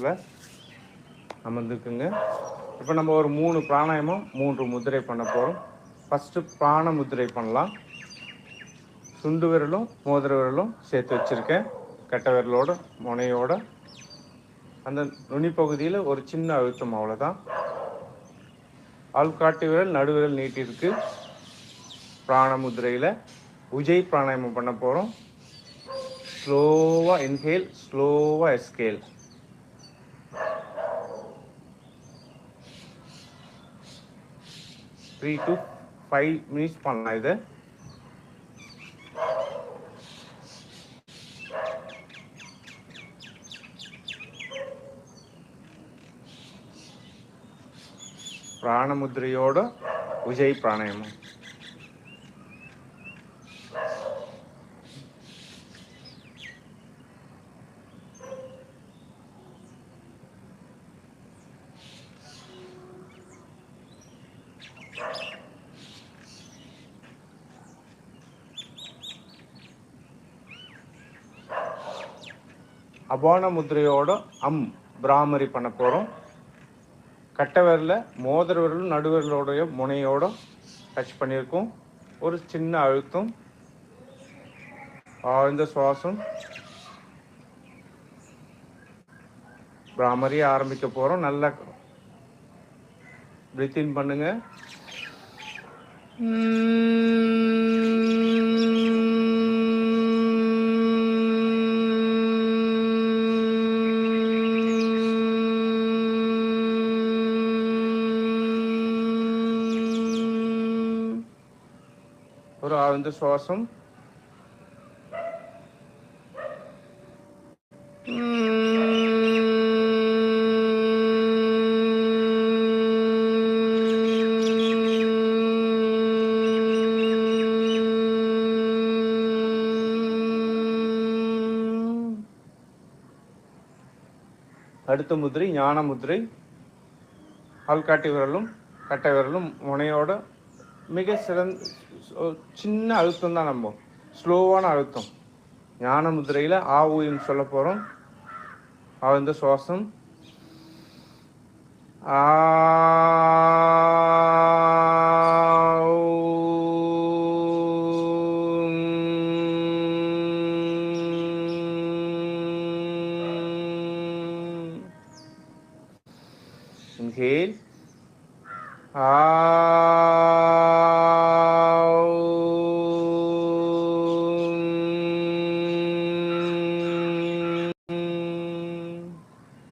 சுவாசத்தில் அமர்ந்துக்குங்க. இப்போ நம்ம ஒரு 3 பிராணாயாமம் 3 முதிரை பண்ண போகிறோம். ஃபஸ்ட்டு பிராண முதிரை பண்ணலாம். சுண்டு விரலும் மோதிர விரலும் சேர்த்து வச்சுருக்கேன். கட்டை விரலோட முனையோட அந்த நுனி பகுதியில் ஒரு சின்ன அழுத்தம், அவ்வளோதான். ஆள்காட்டி விரல் நடுவிரல் நீட்டிருக்கு. பிராண முதிரையில் உஜய் பிராணாயாமம் பண்ண போகிறோம். ஸ்லோவாக இன்ஹேல், ஸ்லோவாக எக்ஸ்ஹேல். த்ரீ டு 5 மினிட்ஸ் பண்ணலாம் இதை. பிராணமுதிரையோட உஜய் பிராணாயாமம். அபான முதிரையோட பிராமரி பண்ண போகிறோம். கட்டை விரல மோதிர விரலும் நடுவிரலோடைய முனையோட டச் பண்ணியிருக்கோம். ஒரு சின்ன அழுத்தம், ஆழ்ந்த சுவாசம். பிராமரியை ஆரம்பிக்க போகிறோம். நல்லா பிரீத்தின் பண்ணுங்க. ஒரு ஆழ்ந்த சுவாசம். அடுத்த முதிரை ஞான முதிரை. ஆள்காட்டி விரலும் கட்டை விரலும் முனையோட மிக சின்ன அழுத்தம் தான், நம்ம ஸ்லோவான அழுத்தம். ஞான முதிரையில் ஊன்னு சொல்ல போகிறோம். ஆழ்ந்த சுவாசம். Inhale.